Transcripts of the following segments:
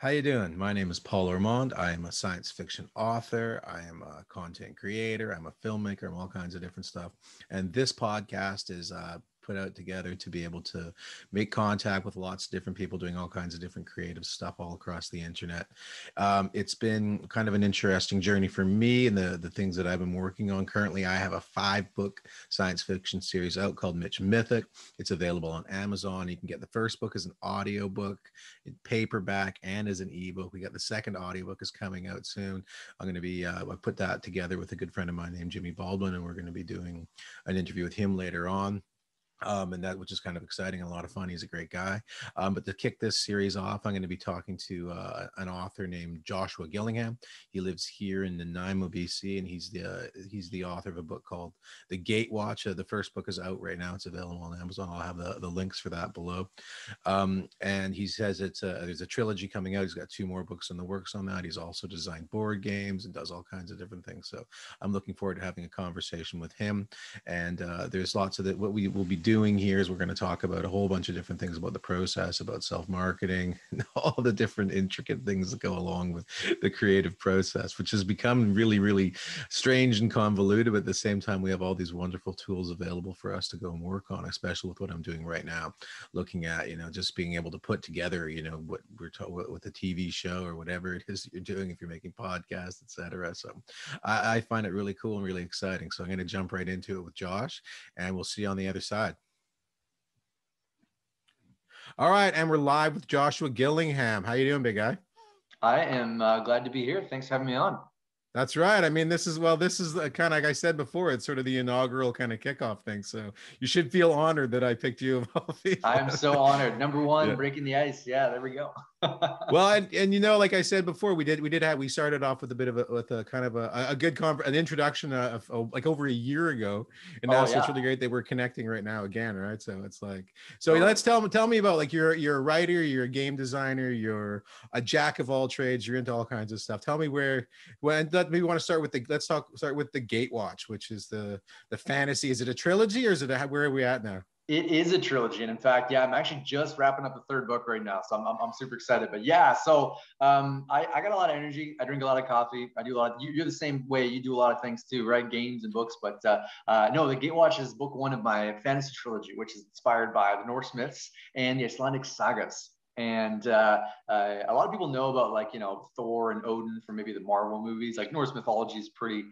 How you doing? My name is Paul Ormond. I am a science fiction author. I am a content creator. I'm a filmmaker. I'm all kinds of different stuff. And this podcast is put out together to be able to make contact with lots of different people doing all kinds of different creative stuff all across the internet. It's been kind of an interesting journey for me and the things that I've been working on. Currently, I have a 5-book science fiction series out called Mitch Mythic. It's available on Amazon. You can get the first book as an audio book, in paperback, and as an ebook. We got the second audiobook is coming out soon. I'm going to be I put that together with a good friend of mine named Jimmy Baldwin, and we're going to be doing an interview with him later on. And that, which is kind of exciting and a lot of fun. He's a great guy. But to kick this series off, I'm going to be talking to an author named Joshua Gillingham. He lives here in Nanaimo, BC, and he's the author of a book called The GateWatch. The first book is out right now. It's available on Amazon. I'll have the links for that below. And he says there's a trilogy coming out. He's got 2 more books in the works on that. He's also designed board games and does all kinds of different things. So I'm looking forward to having a conversation with him. And there's lots of what we will be doing here is we're going to talk about a whole bunch of different things about the process, about self-marketing, and all the different intricate things that go along with the creative process, which has become really, really strange and convoluted. But at the same time, we have all these wonderful tools available for us to go and work on, especially with what I'm doing right now, looking at, just being able to put together, what we're talking with a TV show or whatever it is you're doing, if you're making podcasts, etc. So I find it really cool and really exciting. So I'm going to jump right into it with Josh, and we'll see you on the other side. All right, and we're live with Joshua Gillingham. How you doing, big guy? I am glad to be here. Thanks for having me on. That's right. I mean, this is kind of, like I said before, it's sort of the inaugural kind of kickoff thing. So you should feel honored that I picked you of all people. I'm so honored. Number one, Yeah. breaking the ice. Yeah, there we go. Well, and like I said before, we started off with a bit of a kind of a good an introduction of like over a year ago, and now so it's really great that we're connecting right now again, right? So it's like, let's tell me about, like, you're a writer, you're a game designer, you're a jack of all trades, you're into all kinds of stuff. Tell me maybe we want to start with start with the GateWatch, which is the fantasy. Is it a trilogy, or is it where are we at now? It is a trilogy, and in fact, yeah, I'm actually just wrapping up the 3rd book right now, so I'm super excited. But yeah, so I got a lot of energy. I drink a lot of coffee. I do a lot. You're the same way. You do a lot of things too, right? Games and books. But no, the GateWatch is book 1 of my fantasy trilogy, which is inspired by the Norse myths and the Icelandic sagas. And a lot of people know about, like, Thor and Odin from maybe the Marvel movies. Like, Norse mythology is pretty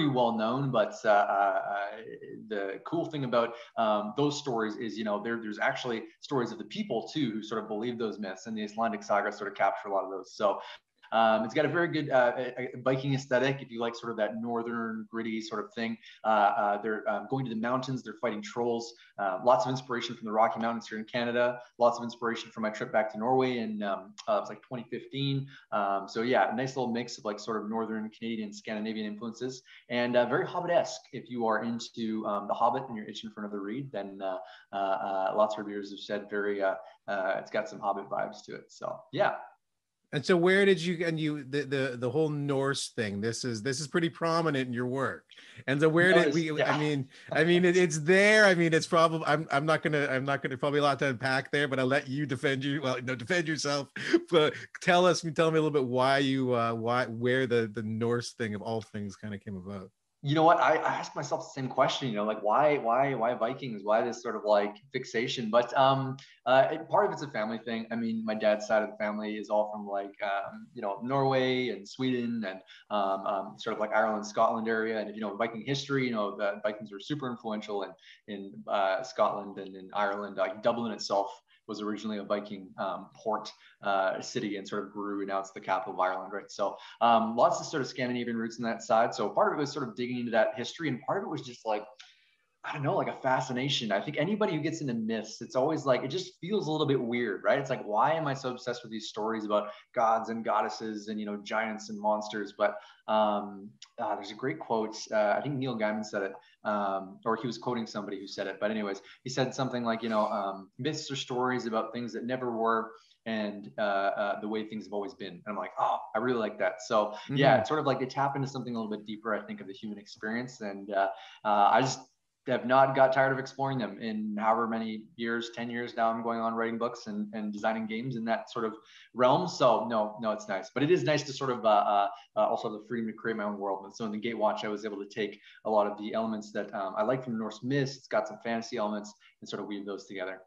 well known, but the cool thing about those stories is, there's actually stories of the people too who sort of believe those myths, and the Icelandic saga sort of capture a lot of those. So it's got a very good Viking aesthetic, if you like sort of that northern gritty sort of thing. They're going to the mountains, they're fighting trolls. Lots of inspiration from the Rocky Mountains here in Canada. Lots of inspiration from my trip back to Norway in it was like 2015. So yeah, a nice little mix of, like, sort of northern Canadian, Scandinavian influences, and very Hobbit-esque. If you are into The Hobbit and you're itching for another read, then lots of reviewers have said it's got some Hobbit vibes to it. So yeah. And so where did you, and the whole Norse thing, this is pretty prominent in your work. And so where did we, yeah. I mean, it's there. I mean, it's probably, I'm not gonna probably a lot to unpack there, but I'll let you defend yourself. But tell me a little bit where the Norse thing of all things kind of came about. You know what? I asked myself the same question, like, why Vikings? Why this sort of, like, fixation? But part of it's a family thing. I mean, my dad's side of the family is all from, like, Norway and Sweden and sort of like Ireland, Scotland area. And if you know Viking history, the Vikings are super influential in Scotland and in Ireland. Like, Dublin itself was originally a Viking port city and sort of grew, and now it's the capital of Ireland, right? So lots of sort of Scandinavian roots in that side. So part of it was sort of digging into that history, and part of it was just, like, I don't know, like a fascination. I think anybody who gets into myths, it's always like, it just feels a little bit weird, right? It's like, why am I so obsessed with these stories about gods and goddesses and, giants and monsters? But there's a great quote. I think Neil Gaiman said it, or he was quoting somebody who said it. But anyways, he said something like, myths are stories about things that never were, and the way things have always been. And I'm like, oh, I really like that. So yeah, it's sort of like they tap into something a little bit deeper, I think, of the human experience. And have not got tired of exploring them in however many years, 10 years now. I'm going on writing books and designing games in that sort of realm. So no, it's nice, but it is nice to sort of also have the freedom to create my own world. And so in the GateWatch, I was able to take a lot of the elements that I like from Norse myths. It's got some fantasy elements and sort of weave those together.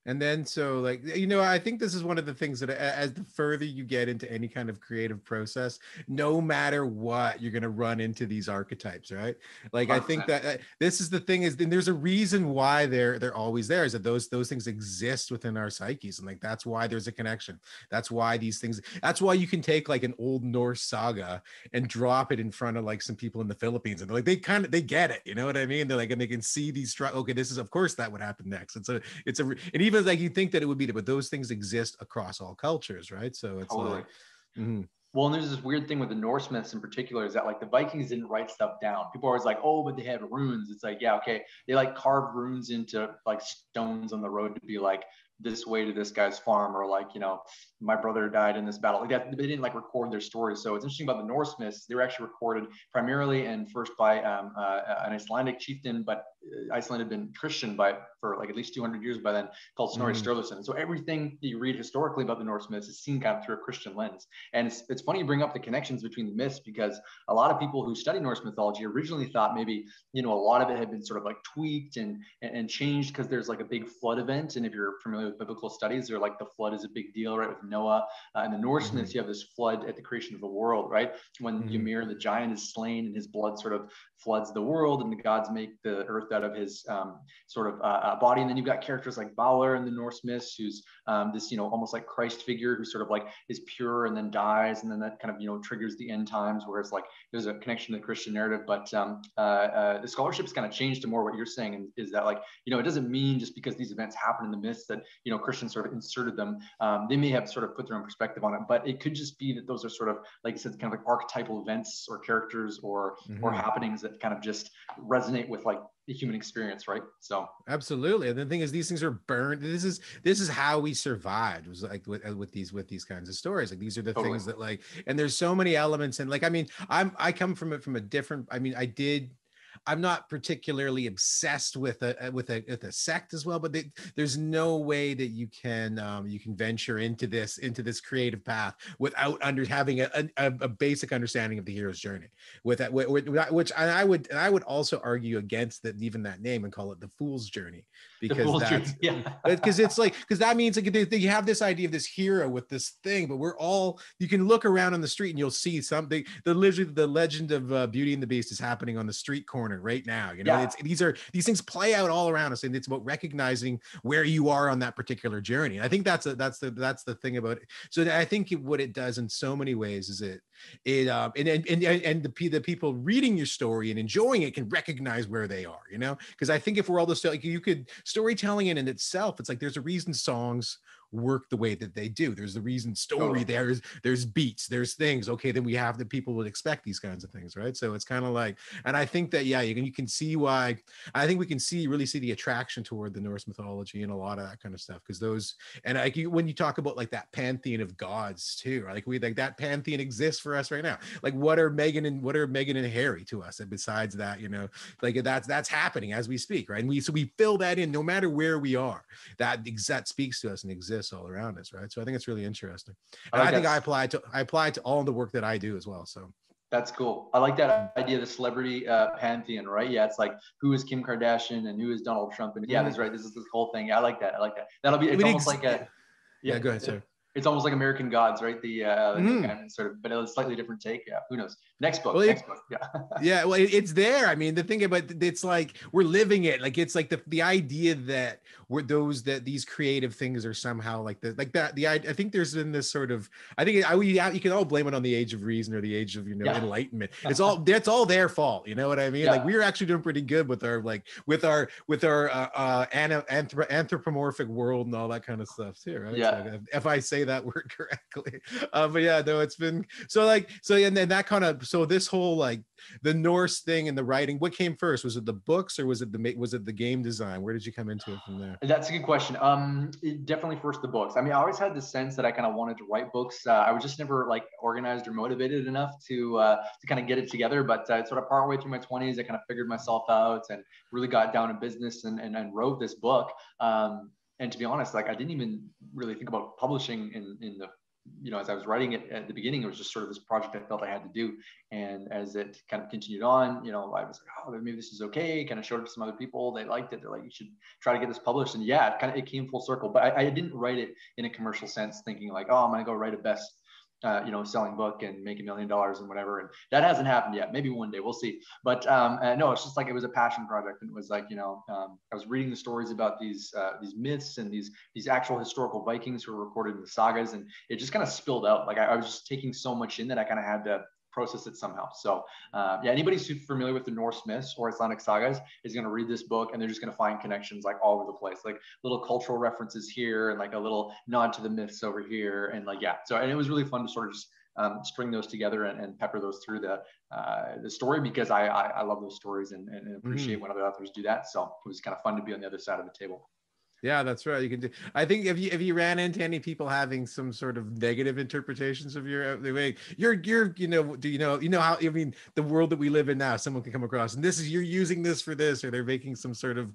And then, so like, you know, I think this is one of the things that as the further you get into any kind of creative process, no matter what, you're going to run into these archetypes, right? Like, 100%. I think that this is the thing is, then there's a reason why they're always there, is that those things exist within our psyches. And like, that's why there's a connection. That's why these things, that's why you can take like an old Norse saga and drop it in front of like some people in the Philippines. And they're like, they get it. You know what I mean? They're like, and they can see these, okay, this is, of course that would happen next. And even like you think that it would be, but those things exist across all cultures, right? So it's totally. Like, well, and there's this weird thing with the Norse myths in particular, is that like the Vikings didn't write stuff down. People are always like, oh, but they had runes. It's like, yeah, okay. They like carved runes into like stones on the road to be like, this way to this guy's farm, or like, you know, my brother died in this battle. Like that, they didn't like record their stories. So it's interesting about the Norse myths. They were actually recorded primarily and first by an Icelandic chieftain, but Iceland had been Christian for like at least 200 years by then, called Snorri Sturluson. So everything that you read historically about the Norse myths is seen kind of through a Christian lens. And it's funny you bring up the connections between the myths, because a lot of people who study Norse mythology originally thought maybe, you know, a lot of it had been sort of like tweaked and changed because there's like a big flood event. And if you're familiar with biblical studies, they're like, the flood is a big deal, right? With Noah. In the Norse myths, you have this flood at the creation of the world, right? When Ymir the giant is slain and his blood sort of floods the world, and the gods make the earth out of his sort of body. And then you've got characters like Beowulf in the Norse myths, who's this, you know, almost like Christ figure who sort of like is pure and then dies. And then that kind of, you know, triggers the end times, where it's like there's a connection to the Christian narrative. But the scholarship's kind of changed to more what you're saying, and is that like, you know, it doesn't mean just because these events happen in the myths that, you know, Christians sort of inserted them. They may have sort of put their own perspective on it, but it could just be that those are sort of, like I said, kind of like archetypal events or characters or happenings that kind of just resonate with like the human experience, right? So absolutely. And the thing is, these things are burned. This is how we survived, was like with these kinds of stories. Like, these are the things that like, and there's so many elements. And like, I mean, I come from it from a different, I mean, I'm not particularly obsessed with a sect as well, but there's no way that you can venture into this creative path without having a basic understanding of the hero's journey. Which I would also argue against that, even that name, and call it the fool's journey, because it's like, because that means like they have this idea of this hero with this thing, but you can look around on the street and you'll see something. The legend of Beauty and the Beast is happening on the street corner right now. You know, these things play out all around us, and it's about recognizing where you are on that particular journey. And I think that's the thing about it. So I think what it does in so many ways is the people reading your story and enjoying it can recognize where they are, you know, because I think if we're all just like, storytelling in itself, it's like, there's a reason songs work the way that they do. There's the reason story, there's beats, there's things. Okay, then we have the people would expect these kinds of things, right? So it's kind of like, and I think that you can see why. I think we can really see the attraction toward the Norse mythology and a lot of that kind of stuff, because those, and like when you talk about like that pantheon of gods too, right? Like that pantheon exists for us right now. Like, what are Megan and Harry to us? And besides that, you know, like that's happening as we speak, right? And we fill that in no matter where we are. That speaks to us and exists all around us, right? So I think it's really interesting. And I think I apply to all the work that I do as well. So that's cool. I like that idea of the celebrity pantheon, right? Yeah, it's like, who is Kim Kardashian and who is Donald Trump? And that's right. This is this whole thing. I like that. That'll be. It's almost like a. Yeah, go ahead, sir. It's almost like American Gods, right? The kind of sort of, but a slightly different take. Yeah, who knows? Next book. Yeah. Yeah, well, it's there. I mean, the thing about it's like we're living it. Like, it's like the idea that these creative things are somehow like that. I think there's been this sort of, I think you can all blame it on the age of reason or the age of enlightenment. It's all their fault. You know what I mean? Yeah. Like, we're actually doing pretty good with our anthropomorphic world and all that kind of stuff too, right? Yeah. So if I say that word correctly. But yeah, no, it's been and then that kind of, so this whole like the Norse thing and the writing, what came first? Was it the books or was it the game design? Where did you come into it from there? That's a good question. Definitely first the books. I mean, I always had the sense that I kind of wanted to write books. I was just never like organized or motivated enough to kind of get it together. But sort of partway through my 20s, I kind of figured myself out and really got down in business and wrote this book. And to be honest, like I didn't even really think about publishing in the, as I was writing it at the beginning, it was just sort of this project I felt I had to do. And as it kind of continued on, I was like, oh, maybe this is okay. Kind of showed it to some other people. They liked it. They're like, you should try to get this published. And yeah, it came full circle. But I didn't write it in a commercial sense, thinking like, oh, I'm going to go write a best selling book and make $1 million and whatever. And that hasn't happened yet. Maybe one day, we'll see. But no, it's just like, it was a passion project. And it was like, I was reading the stories about these myths and these actual historical Vikings who were recorded in the sagas. And it just kind of spilled out. Like I was just taking so much in that I kind of had to process it somehow. So anybody who's familiar with the Norse myths or Icelandic sagas is going to read this book and they're just going to find connections like all over the place, like little cultural references here and like a little nod to the myths over here. And like, and it was really fun to sort of just string those together and pepper those through the story, because I love those stories and appreciate when other authors do that. So it was kind of fun to be on the other side of the table. Yeah, that's right. You can do. I think if you ran into any people having some sort of negative interpretations of your way, you're how, I mean, the world that we live in now, someone can come across and you're using this for this, or they're making some sort of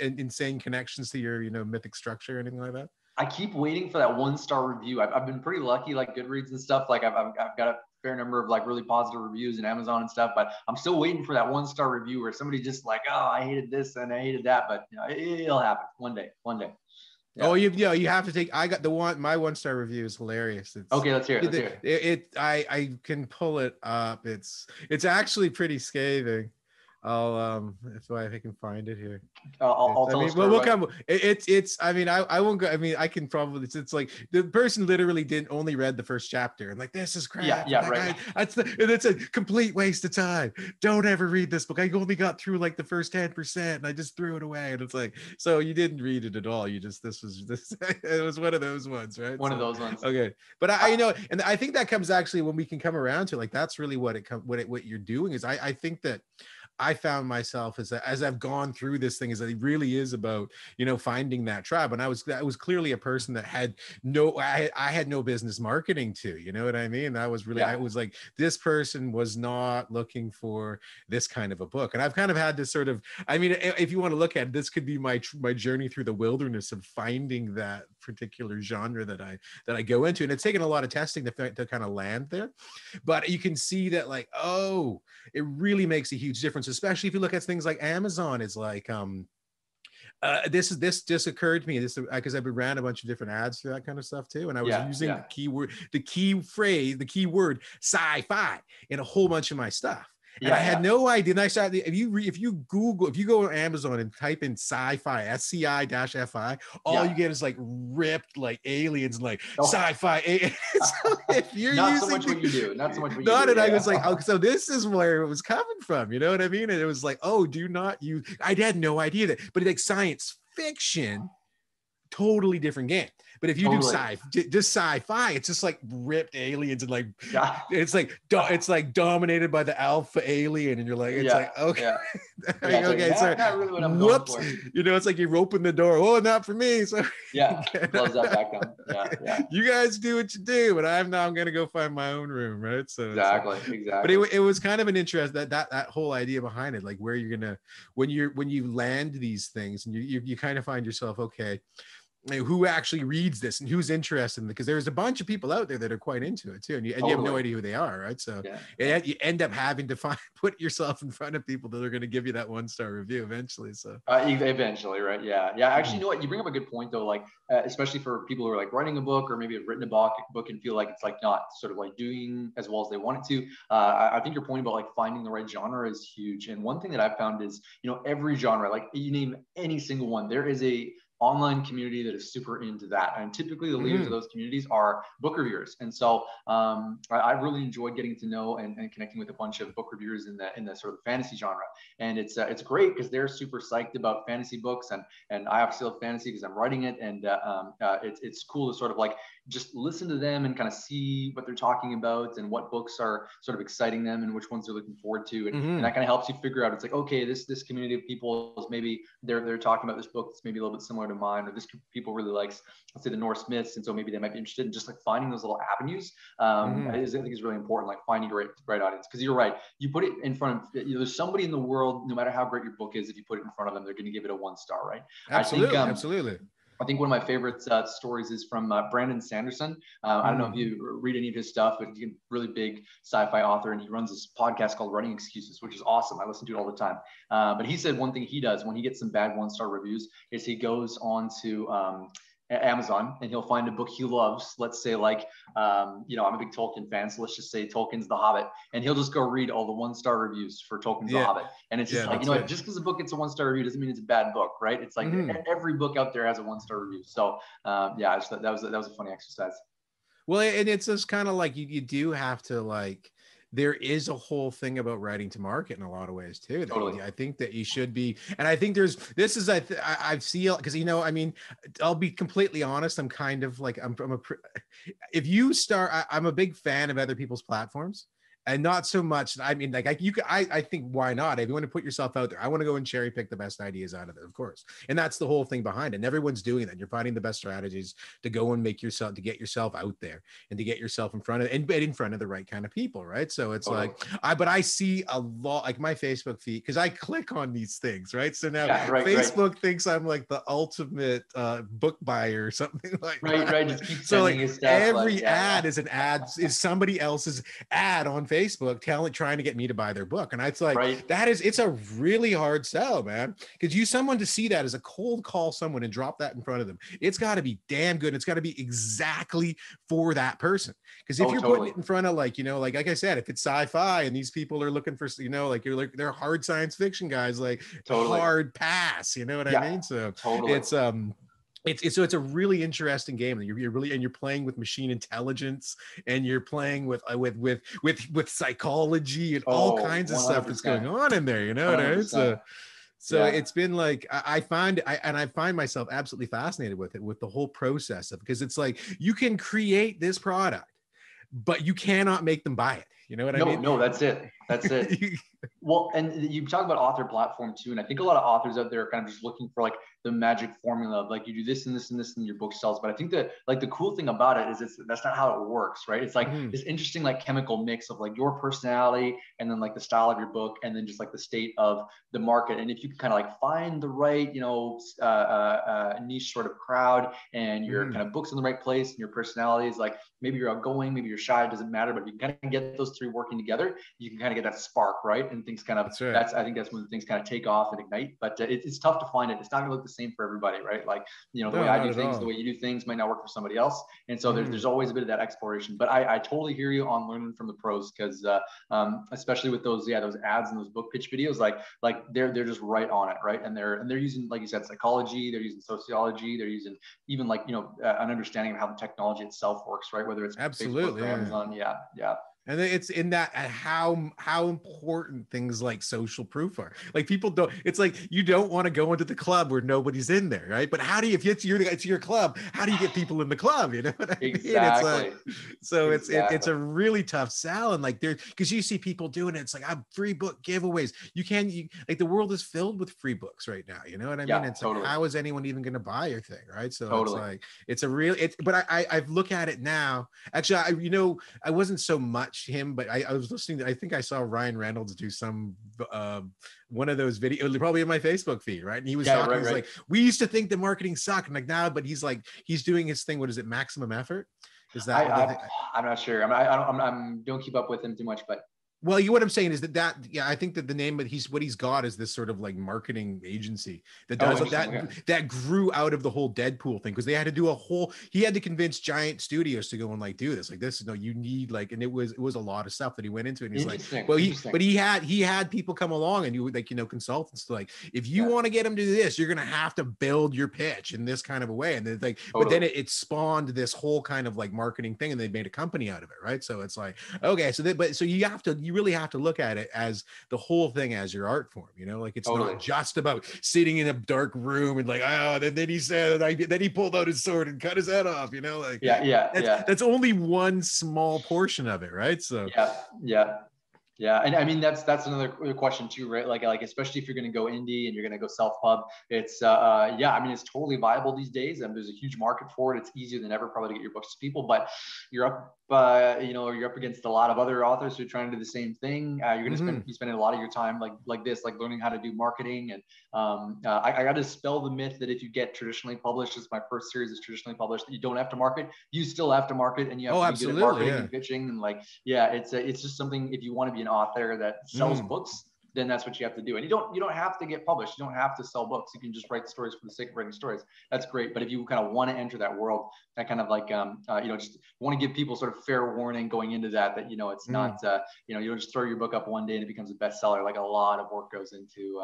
insane connections to your mythic structure or anything like that. I keep waiting for that 1-star review. I've been pretty lucky, like Goodreads and stuff. Like I've got a fair number of like really positive reviews in Amazon and stuff, but I'm still waiting for that 1-star review where somebody just like, oh, I hated this and I hated that. But it'll happen one day. Yeah. Oh, you have to take. I got my 1-star review is hilarious. Okay, let's hear it. I can pull it up. It's actually pretty scathing. I'll if I can find it here. We'll come. It's. I mean, I won't go. I mean, I can probably. It's like the person literally didn't only read the first chapter and like, this is crap. Yeah, right. It's a complete waste of time. Don't ever read this book. I only got through like the first 10% and I just threw it away. And it's like, so you didn't read it at all. You just this. It was one of those ones, right? One of those ones. Okay, but and I think that comes actually when we can come around to like that's really what you're doing is I think that. I found myself as I've gone through this thing is that it really is about, finding that tribe. And I was clearly a person that had I had no business marketing to, you know what I mean? That was really, I was like, this person was not looking for this kind of a book. And I've kind of had to sort of, I mean, if you want to look at it, this could be my journey through the wilderness of finding that particular genre that I go into. And it's taken a lot of testing to kind of land there, but you can see that like, oh, it really makes a huge difference, especially if you look at things like Amazon. It's like this just occurred to me because I've ran a bunch of different ads for that kind of stuff too, and I was using the keyword sci-fi in a whole bunch of my stuff. And I had no idea. And I started, if you go on Amazon and type in sci-fi, SCI-FI, all you get is like ripped like aliens and like sci-fi. So if you're not so much what you do, not so much what you do. And I was like, oh, so this is where it was coming from. You know what I mean? And it was like, oh, do not use. I had no idea that, but like science fiction, totally different game. But if you do just sci-fi, it's just like ripped aliens and like it's like dominated by the alpha alien, and you're like, it's like okay, okay, so not really what I'm whoops, going for. It's like you open the door. Oh, not for me. So close that back down. Yeah. You guys do what you do, but I'm gonna go find my own room, right? So exactly. But it was kind of an interest that whole idea behind it, like where you're gonna when you land these things and you kind of find yourself, okay, who actually reads this and who's interested in it, because there's a bunch of people out there that are quite into it too, and you have no idea who they are, right? So you end up having to put yourself in front of people that are going to give you that 1-star review eventually. So eventually, right? Actually, you know what, you bring up a good point though, like especially for people who are like writing a book or maybe have written a book and feel like it's like not sort of like doing as well as they want it to. I think your point about like finding the right genre is huge. And one thing that I've found is, every genre, like you name any single one, there is a online community that is super into that. And typically the leaders of those communities are book reviewers. And so I really enjoyed getting to know and connecting with a bunch of book reviewers in the sort of fantasy genre. And it's great because they're super psyched about fantasy books, and I obviously love fantasy because I'm writing it, and it's cool to sort of like just listen to them and kind of see what they're talking about and what books are sort of exciting them and which ones they're looking forward to, and that kind of helps you figure out, it's like, okay, this community of people is maybe they're talking about this book that's maybe a little bit similar to mine, or this group of people really likes, let's say, the Norse myths, and so maybe they might be interested in just like finding those little avenues. I think is really important, like finding your right audience, because you're right, you put it in front of, there's somebody in the world, no matter how great your book is, if you put it in front of them, they're going to give it a 1-star, right? Absolutely, I think, absolutely. I think one of my favorite stories is from Brandon Sanderson. I don't know if you read any of his stuff, but he's a really big sci-fi author, and he runs this podcast called Writing Excuses, which is awesome. I listen to it all the time. But he said one thing he does when he gets some bad 1-star reviews is he goes on to Amazon, and he'll find a book he loves. Let's say like, I'm a big Tolkien fan, so let's just say Tolkien's The Hobbit, and he'll just go read all the 1-star reviews for Tolkien's The Hobbit. And it's just like, just because a book gets a 1-star review doesn't mean it's a bad book, right? It's like every book out there has a 1-star review. So I just thought that was a funny exercise. Well, and it's just kind of like you do have to, like, there is a whole thing about writing to market in a lot of ways too. Totally. I think that you should be, and I think I see, because I mean, I'll be completely honest. I'm kind of like if you start, I'm a big fan of other people's platforms. And not so much, I mean, like I think, why not? If you want to put yourself out there, I want to go and cherry pick the best ideas out of it, of course. And that's the whole thing behind it. And everyone's doing that. You're finding the best strategies to go and to get yourself out there and to get yourself in front of the right kind of people, right? So it's but I see a lot, like my Facebook feed, because I click on these things, right? So now Facebook thinks I'm like the ultimate book buyer or something like that. Right. Just keep so like every ad is an ad, is somebody else's ad on Facebook trying to get me to buy their book. And it's like, it's a really hard sell, man. Because someone to see that as a cold call someone and drop that in front of them, it's got to be damn good. It's got to be exactly for that person. Because if you're putting it in front of, like, like I said, if it's sci-fi and these people are looking for, they're hard science fiction guys, like hard pass, you know what I mean? So it's a really interesting game. You're playing with machine intelligence, and you're playing with psychology and all kinds of 100%. Stuff that's going on in there. You know what I mean? So it's been like, I find myself absolutely fascinated with it, with the whole process of, because it's like, you can create this product, but you cannot make them buy it. You know what I mean? No, that's it. Well, and you talk about author platform too, and I think a lot of authors out there are kind of just looking for like the magic formula of like, you do this and this and this and your book sells. But I think that like the cool thing about it is that's not how it works, right? It's like this interesting like chemical mix of like your personality and then like the style of your book and then just like the state of the market. And if you can kind of like find the right, niche sort of crowd, and your kind of book's in the right place, and your personality is like, maybe you're outgoing, maybe you're shy, it doesn't matter, but if you kind of get those three working together, you can kind of get that spark, right? And things kind of, I think that's when things kind of take off and ignite, but it's tough to find it. It's not gonna look the same for everybody, right? Like, the way I do things, the way you do things might not work for somebody else. And so there's always a bit of that exploration, but I totally hear you on learning from the pros, because especially with those ads and those book pitch videos, like they're just right on it, right? And they're using, like you said, psychology, they're using sociology, they're using even like, an understanding of how the technology itself works, right? Whether it's absolutely Facebook or Amazon. Yeah. And it's in that how important things like social proof are. Like, people don't, it's like, you don't want to go into the club where nobody's in there, right? But how do you, if it's your club, how do you get people in the club? You know what I mean? Exactly. It's a really tough sell. And like, because you see people doing it, it's like, I'm free book giveaways. Like, the world is filled with free books right now. You know what I mean? It's totally. Like, how is anyone even going to buy your thing, right? So totally. It's like, but I've looked at it now. Actually, I wasn't so much him, but I was listening. I think I saw Ryan Reynolds do some one of those videos, probably in my Facebook feed, right? And he was talking. He's like, we used to think the marketing sucked, and like now, but he's doing his thing. What is it? Maximum effort? Is that? I'm not sure. I don't keep up with him too much, but Well, what I'm saying is yeah, I think that the name that he's got is this sort of like marketing agency that does that grew out of the whole Deadpool thing, because they had to do he had to convince giant studios to go and like do this. Like this, no, you need like, and it was a lot of stuff that he went into, and he's like, well, he had people come along and you like, consultants to like, if you want to get him to do this, you're gonna have to build your pitch in this kind of a way, and then like, but then it spawned this whole kind of like marketing thing, and they made a company out of it, right? So it's like, okay, so you really have to look at it as the whole thing as your art form, like it's not just about sitting in a dark room and like, then he said, then he pulled out his sword and cut his head off, like that's only one small portion of it, right? So yeah, and I mean that's another question too, right? Like especially if you're going to go indie and you're going to go self-pub, it's I mean it's totally viable these days, and there's a huge market for it. It's easier than ever probably to get your books to people, but you're up you're up against a lot of other authors who are trying to do the same thing. You're going to be spending a lot of your time like this, like learning how to do marketing. And I got to dispel the myth that if you get traditionally published, as my first series is traditionally published, that you don't have to market. You still have to market, and you have to be good at marketing and pitching, and like it's just something. If you want to be an author that sells books, then that's what you have to do. And you don't have to get published. You don't have to sell books. You can just write stories for the sake of writing stories. That's great. But if you kind of want to enter that world, that kind of like just want to give people sort of fair warning going into that it's not you don't just throw your book up one day and it becomes a bestseller. Like a lot of work goes into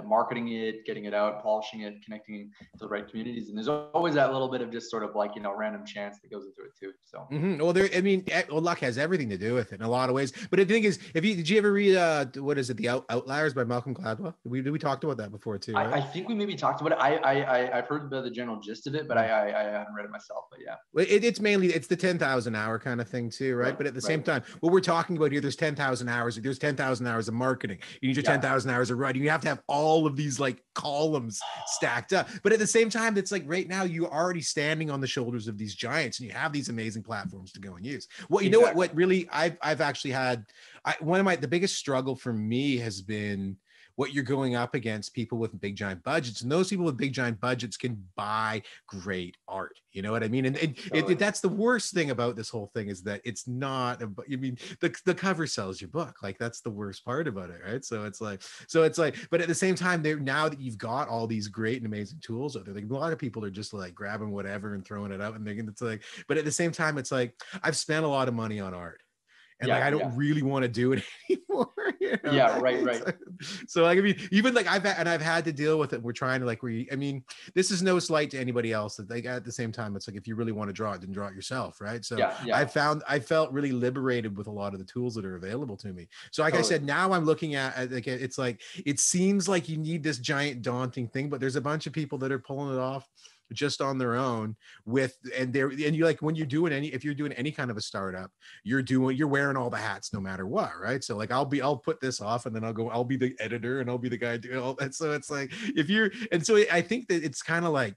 marketing it, getting it out, polishing it, connecting to the right communities. And there's always that little bit of just sort of like random chance that goes into it too. So well, luck has everything to do with it in a lot of ways. But the thing is, did you ever read what is it, The Outliers by Malcolm Gladwell? We talked about that before too, right? I think we maybe talked about it. I've heard the general gist of it, but I haven't read it myself. But yeah, it's mainly the 10,000 hour kind of thing too, right? But at the same time, what we're talking about here, there's 10,000 hours. There's 10,000 hours of marketing. You need your 10,000 hours of writing. You have to have all of these like columns stacked up. But at the same time, it's like right now you're already standing on the shoulders of these giants, and you have these amazing platforms to go and use. Well, know what really I've actually had. The biggest struggle for me has been what you're going up against, people with big giant budgets, and those people with big giant budgets can buy great art. You know what I mean? And that's the worst thing about this whole thing, is that it's not the cover sells your book. Like that's the worst part about it, right? So it's like, but at the same time, now that you've got all these great and amazing tools out there, like a lot of people are just like grabbing whatever and throwing it out, and it's like, but at the same time, it's like I've spent a lot of money on art. And I don't really want to do it anymore. Yeah, right. So like, I mean, even like I've had to deal with it. We're trying to this is no slight to anybody else. That like at the same time, it's like if you really want to draw it, then draw it yourself, right? So I felt really liberated with a lot of the tools that are available to me. So like I said, now I'm looking at like it's like it seems like you need this giant daunting thing, but there's a bunch of people that are pulling it off just on their own and you like when you're doing if you're doing any kind of a startup, you're wearing all the hats no matter what, right? So like I'll put this off, and then I'll be the editor, and I'll be the guy doing all that. So it's like I think that it's kind of like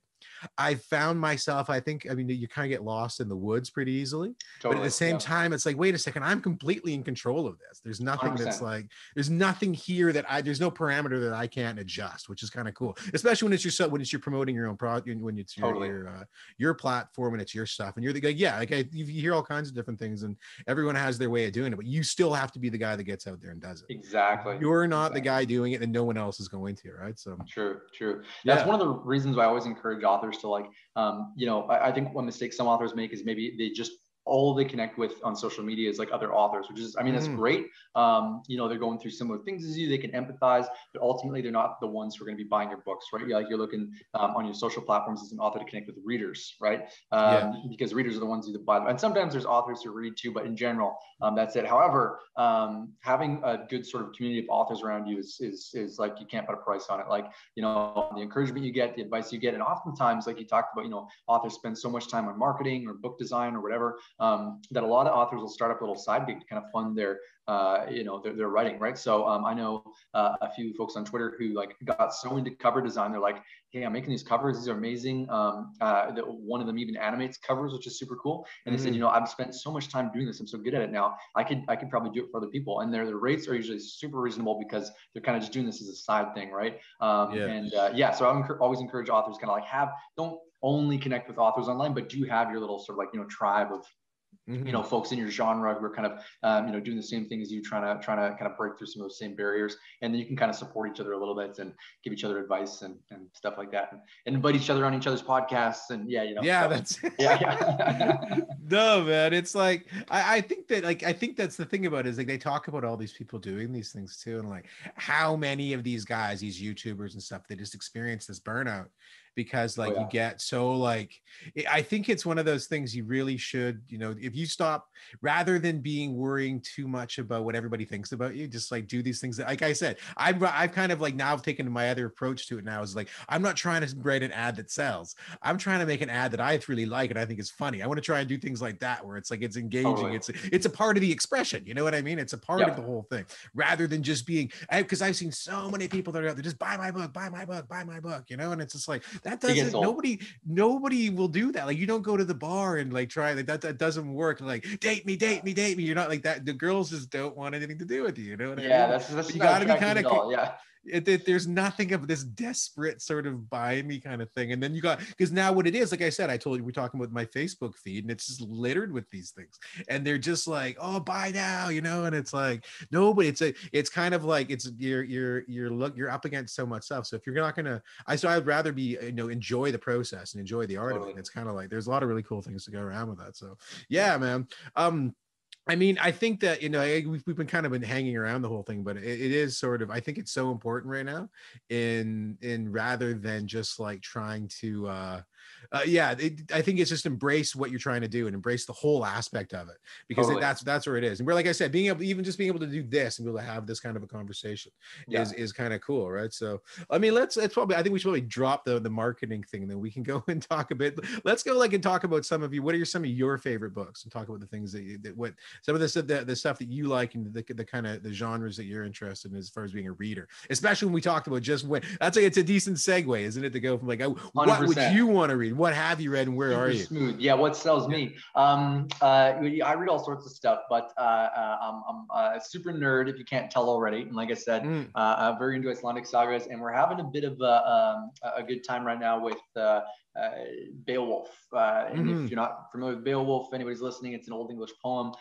I found myself, you kind of get lost in the woods pretty easily. Totally, but at the same time, it's like, wait a second, I'm completely in control of this. There's nothing 100%. That's like, there's nothing here there's no parameter that I can't adjust, which is kind of cool, especially when it's you're promoting your own product, when it's your platform and it's your stuff, and you're the guy. You hear all kinds of different things, and everyone has their way of doing it, but you still have to be the guy that gets out there and does it. Exactly. You're not the guy doing it, and no one else is going to, right? So true. That's one of the reasons why I always encourage authors to like, I think one mistake some authors make is maybe all they connect with on social media is like other authors, which is, that's great. They're going through similar things as you, they can empathize, but ultimately they're not the ones who are going to be buying your books, right? You're looking on your social platforms as an author to connect with readers, right? Because readers are the ones who buy them. And sometimes there's authors who read too, but in general, that's it. However, having a good sort of community of authors around you is like, you can't put a price on it. Like, the encouragement you get, the advice you get, and oftentimes, like you talked about, authors spend so much time on marketing or book design or whatever, that a lot of authors will start up a little side gig to kind of fund their writing, right? So I know a few folks on Twitter who like got so into cover design. They're like, hey, I'm making these covers. These are amazing. One of them even animates covers, which is super cool. And they said, I've spent so much time doing this. I'm so good at it now. I could probably do it for other people. And their rates are usually super reasonable because they're kind of just doing this as a side thing, right? So I always encourage authors kind of like don't only connect with authors online, but do have your little sort of like, tribe of you know, folks in your genre who are kind of, you know, doing the same thing as you, trying to kind of break through some of those same barriers. And then you can kind of support each other a little bit and give each other advice and stuff like that, and invite each other on each other's podcasts. And yeah, you know, yeah, so, that's yeah. no, man. It's like I think that, like, I think that's the thing about it, is like they talk about all these people doing these things too, and like how many of these guys, these YouTubers and stuff, they just experience this burnout because like you get so like, I think it's one of those things you really should, you know, if you stop, rather than worrying too much about what everybody thinks about you, just like do these things that, like I said, I've kind of like now taken my other approach to it now, is like, I'm not trying to write an ad that sells. I'm trying to make an ad that I really like and I think is funny. I want to try and do things like that where it's like, it's engaging. It's a part of the expression, you know what I mean? It's a part of the whole thing, rather than just being, because I've seen so many people that are out there, just buy my book, buy my book, buy my book, you know? And it's just like, that doesn't, nobody will do that. Like, you don't go to the bar and like try that doesn't work. Like, date me. You're not like that. The girls just don't want anything to do with you. You know what I mean? That's you got to be kind of, yeah. There's nothing of this desperate sort of buy me kind of thing. And then you got, because now what it is, like I said, I told you, we're talking about my Facebook feed, and it's just littered with these things, and they're just like, oh, buy now, you know? And it's like, nobody, it's kind of like, it's you're up against so much stuff. So if you're not gonna, I'd rather be, you know, enjoy the process and enjoy the art of it. And it's kind of like, there's a lot of really cool things to go around with that. So yeah, man. I mean, I think that, you know, we've been kind of been hanging around the whole thing, but it is sort of, I think it's so important right now in rather than just like trying to, I think it's just embrace what you're trying to do and embrace the whole aspect of it, because that's where it is. And we're, like I said, being able to do this and be able to have this kind of a conversation is kind of cool, right? So, I mean, I think we should probably drop the marketing thing, and then we can go and talk a bit. Let's go and talk about some of your favorite books, and talk about the things some of the stuff that you like, and the kind of the genres that you're interested in as far as being a reader, especially when we talked about just when. That's like, it's a decent segue, isn't it, to go from like, oh, what would you want to read? What have you read, and where are you? Smooth. Yeah, what sells me? I read all sorts of stuff, but I'm a super nerd, if you can't tell already. And like I said, very into Icelandic sagas, and we're having a bit of a good time right now with Beowulf. And if you're not familiar with Beowulf, anybody's listening, it's an Old English poem,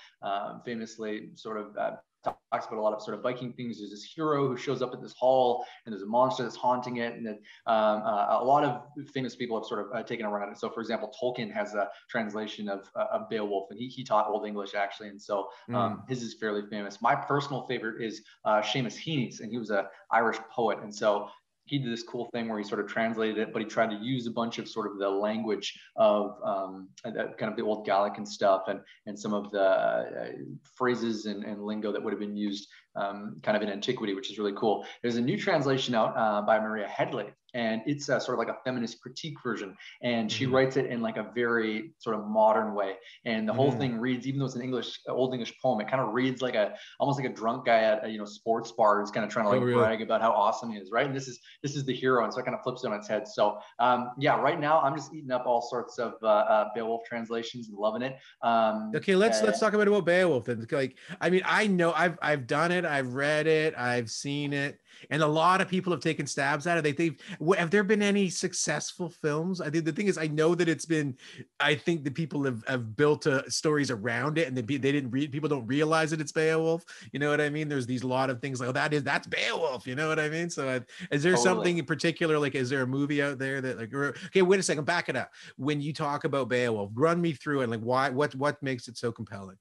famously sort of talks about a lot of sort of Viking things. There's this hero who shows up at this hall, and there's a monster that's haunting it, and then a lot of famous people have sort of taken around it. So, for example, Tolkien has a translation of Beowulf, and he taught Old English actually, and so his is fairly famous. My personal favorite is Seamus Heaney's, and he was an Irish poet, and so he did this cool thing where he sort of translated it, but he tried to use a bunch of sort of the language of kind of the old Gaelic and stuff, and some of the phrases and lingo that would have been used kind of in antiquity, which is really cool. There's a new translation out by Maria Headley, and it's sort of like a feminist critique version, and she writes it in like a very sort of modern way, and the whole thing reads, even though it's an Old English poem, it kind of reads like almost like a drunk guy at a sports bar who's kind of trying to brag about how awesome he is, right? And this is the hero, and so it kind of flips it on its head. So yeah, right now I'm just eating up all sorts of Beowulf translations and loving it. Okay, let's talk about Beowulf then. Like, I mean, I know I've done it, I've read it, I've seen it, and a lot of people have taken stabs at it. Have there been any successful films? I think the thing is, I know that it's been, I think that people have built stories around it, and people don't realize that it's Beowulf. You know what I mean? There's these lot of things like, oh, that's Beowulf. You know what I mean? So is there something in particular, like, is there a movie out there that like, okay, wait a second, back it up. When you talk about Beowulf, run me through it. Like, what makes it so compelling?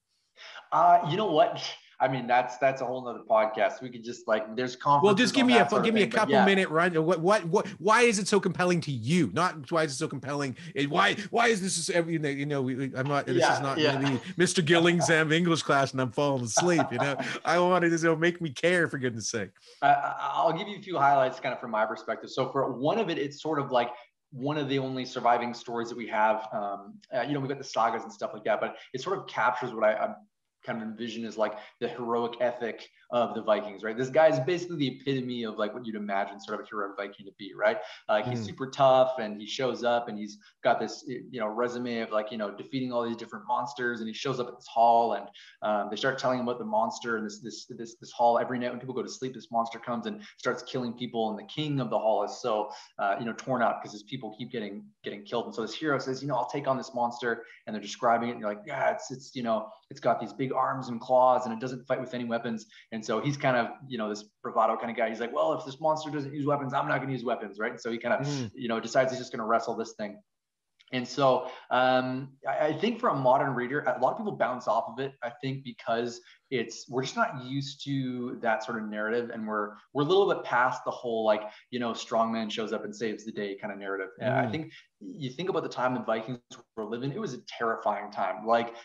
You know what? I mean, that's a whole nother podcast. We could just like, there's conferences. Well, just give me a couple minute run. Why is it so compelling to you? Not why is it so compelling? Why is this every, you know, I'm not, this is not going to be Mr. Gillingham English class and I'm falling asleep. You know, I wanted to make me care, for goodness sake. I'll give you a few highlights kind of from my perspective. So for one of it, it's sort of like one of the only surviving stories that we have. You know, we've got the sagas and stuff like that, but it sort of captures what I kind of envision as like the heroic ethic of the Vikings, right? This guy is basically the epitome of like what you'd imagine sort of a hero Viking to be, right? He's super tough, and he shows up, and he's got this, resume of like, defeating all these different monsters, and he shows up at this hall, and they start telling him about the monster, and this hall, every night when people go to sleep, this monster comes and starts killing people, and the king of the hall is so torn up because his people keep getting killed. And so this hero says, I'll take on this monster, and they're describing it, and you're like, yeah, it's got these big arms and claws, and it doesn't fight with any weapons. And so he's kind of, this bravado kind of guy. He's like, well, if this monster doesn't use weapons, I'm not going to use weapons, right? And so he kind of decides he's just going to wrestle this thing. And so I think for a modern reader, a lot of people bounce off of it, I think, because we're just not used to that sort of narrative, and we're a little bit past the whole like, strongman shows up and saves the day kind of narrative. I think you think about the time the Vikings were living, it was a terrifying time. Like,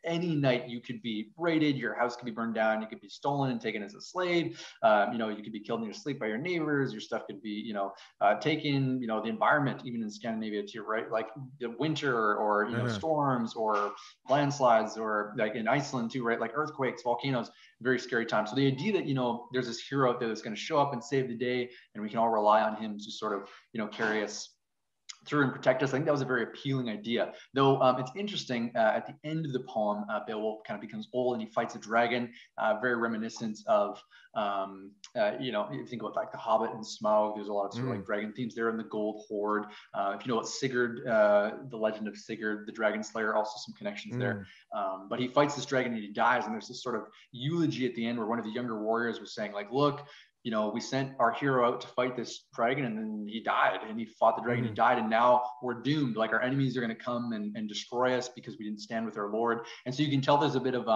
any night you could be raided, your house could be burned down, you could be stolen and taken as a slave. You could be killed in your sleep by your neighbors, your stuff could be, taken, the environment, even in Scandinavia too, right? Like the winter or, storms or landslides, or like in Iceland too, right? Like earthquakes, volcanoes, very scary time. So the idea that, there's this hero out there that's going to show up and save the day, and we can all rely on him to sort of, carry us through and protect us. I think that was a very appealing idea. Though it's interesting, at the end of the poem, Beowulf kind of becomes old and he fights a dragon, very reminiscent of, you think about like The Hobbit and Smaug, there's a lot of sort of like dragon themes there in the Gold Horde. If you know about Sigurd, the legend of Sigurd, the dragon slayer, also some connections there. But he fights this dragon and he dies, and there's this sort of eulogy at the end where one of the younger warriors was saying like, look, we sent our hero out to fight this dragon, and then he died, and he fought the dragon, he died, and now we're doomed. Like our enemies are going to come and destroy us because we didn't stand with our Lord. And so you can tell there's a bit of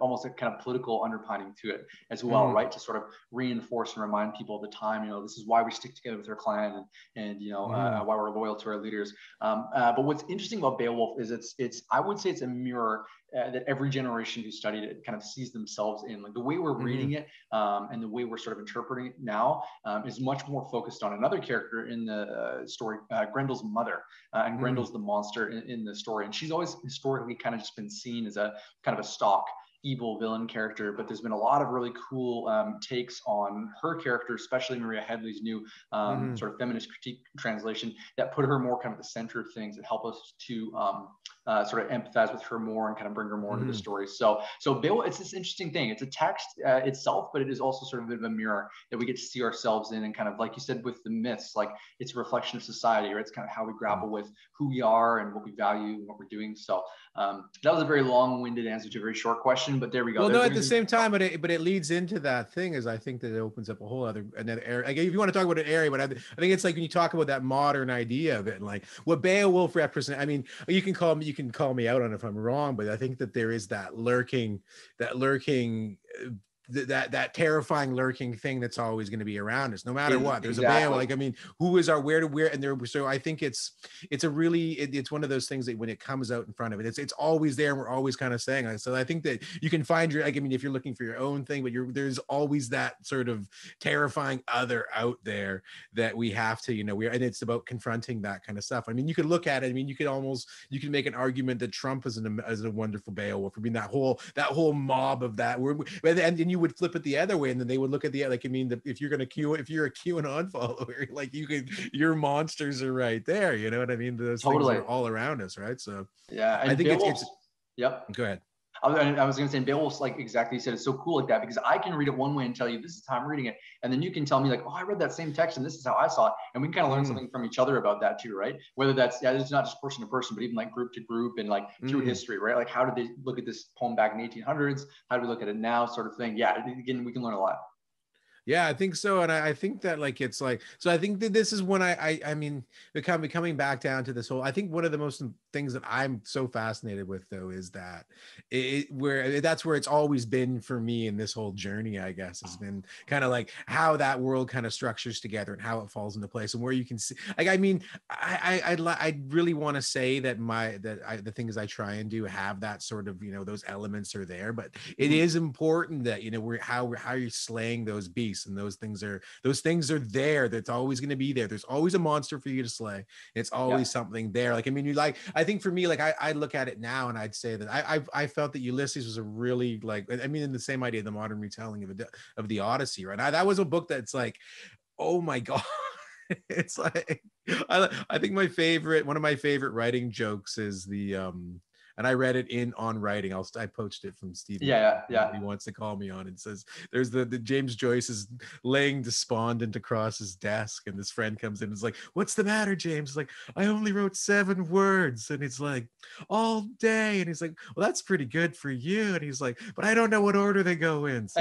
almost a kind of political underpinning to it as well, right? To sort of reinforce and remind people of the time, this is why we stick together with our clan, and why we're loyal to our leaders. But what's interesting about Beowulf is it's I would say it's a mirror that every generation who studied it kind of sees themselves in. Like the way we're reading it, and the way we're sort of interpreting it now, is much more focused on another character in the story, Grendel's mother, and Grendel's the monster in the story, and she's always historically kind of just been seen as a kind of a stock evil villain character, but there's been a lot of really cool takes on her character, especially Maria Headley's new sort of feminist critique translation, that put her more kind of the center of things, and help us to sort of empathize with her more and kind of bring her more into the story. So Beowulf, it's this interesting thing. It's a text itself, but it is also sort of a bit of a mirror that we get to see ourselves in, and kind of like you said with the myths, like it's a reflection of society, or it's kind of how we grapple with who we are and what we value and what we're doing. So that was a very long-winded answer to a very short question, but there we go. Well, no, at the same time, but it leads into that thing, is I think that it opens up a whole another area. Like, if you want to talk about an area, but I think it's like when you talk about that modern idea of it, and like what Beowulf represents. I mean, you can call me out on it if I'm wrong, but I think that there is that lurking that terrifying lurking thing that's always going to be around us, no matter what. There's a Beowulf. Like, I mean, who is our where, and there. So I think it's one of those things that when it comes out in front of it, it's always there, and we're always kind of saying like. So I think that you can find your, like, I mean, if you're looking for your own thing, but there's always that sort of terrifying other out there that we have to, and it's about confronting that kind of stuff. I mean, you could look at it. I mean, you can make an argument that Trump is a wonderful Beowulf. I mean, that whole mob of that, and you would flip it the other way, and then they would look at the, like, I mean, if you're a QAnon follower, like your monsters are right there, you know what I mean? Those things are all around us, right? So yeah, and I think it's yep. Go ahead. I was going to say, Beowulf's like exactly said, it's so cool like that, because I can read it one way and tell you this is how I'm reading it, and then you can tell me like, oh, I read that same text and this is how I saw it, and we can kind of learn something from each other about that too, right? Whether that's it's not just person to person, but even like group to group, and like through history, right? Like, how did they look at this poem back in the 1800s? How do we look at it now, sort of thing? Yeah, again, we can learn a lot. Yeah, I think so. And I think that like, it's like, so I think that this is when I mean, coming back down to this whole, I think one of the most things that I'm so fascinated with though, is that that's where it's always been for me in this whole journey, I guess, has been kind of like how that world kind of structures together and how it falls into place, and where you can see, like, I mean, I really want to say that the things I try and do have that sort of, those elements are there, but it is important that, how you're slaying those beasts. place, and those things are there. That's always going to be there. There's always a monster for you to slay. It's always something there. Like, I mean, I think for me, like I look at it now and I'd say that I felt that Ulysses was a really, like, I mean, in the same idea, the modern retelling of the Odyssey, right? That was a book that's like, oh my God. It's like, I think one of my favorite writing jokes is and I read it on writing. I poached it from Stephen. Yeah. He wants to call me on. It says there's the James Joyce is laying despondent across his desk, and this friend comes in and is like, "What's the matter, James?" He's like, "I only wrote 7 words," and it's like, "All day," and he's like, "Well, that's pretty good for you," and he's like, "But I don't know what order they go in." So.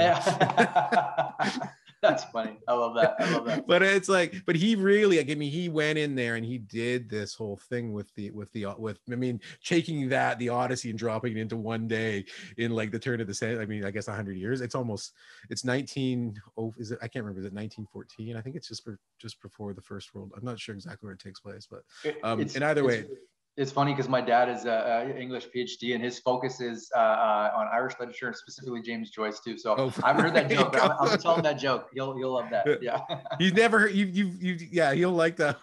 That's funny. I love that. But it's like, but he really, like, I mean, he went in there and he did this whole thing with I mean, taking the Odyssey and dropping it into one day in like the turn of the century. I mean, I guess 100 years. It's 19. Oh, is it? I can't remember. Is it 1914? I think it's just before the First World. I'm not sure exactly where it takes place, but in either way. It's funny because my dad is an English PhD, and his focus is on Irish literature, and specifically James Joyce too. So I've heard that joke. I'm gonna tell him that joke. He'll love that. Yeah. He's never heard he'll like that.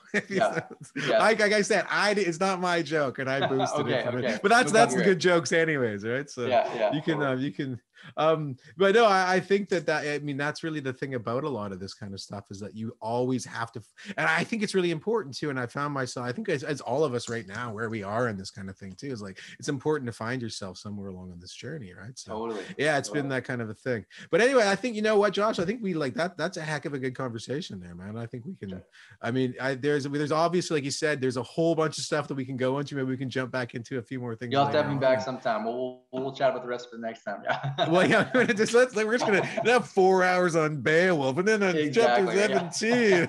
Like I said, it's not my joke, and I boosted it from it. But that's the good jokes anyways, right? So you can but no, I think that I mean, that's really the thing about a lot of this kind of stuff, is that you always have to, and I think it's really important too. And I found myself, I think as all of us right now, where we are in this kind of thing too, is like, it's important to find yourself somewhere along on this journey, right? So totally. It's been that kind of a thing. But anyway, I think, you know what, Josh, I think we like that's a heck of a good conversation there, man. I think we can, I mean, there's obviously, like you said, there's a whole bunch of stuff that we can go into. Maybe we can jump back into a few more things. You'll have to have me back sometime. We'll chat about the rest of it next time. Yeah. Well, yeah, we're just gonna have 4 hours on Beowulf, and then on chapter 17.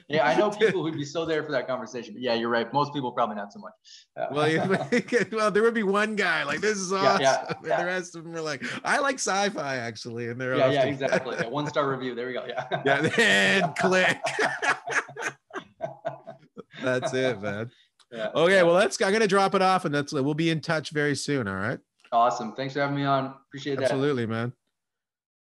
Yeah, I know people who'd be so there for that conversation. But yeah, you're right. Most people probably not so much. Well, there would be one guy like, this is awesome. And the rest of them are like, I like sci-fi actually, and they're exactly. 1-star review. There we go. Yeah. And click. That's it, man. Okay, well, I'm gonna drop it off, and we'll be in touch very soon. All right. Awesome. Thanks for having me on. Appreciate that. Absolutely, man.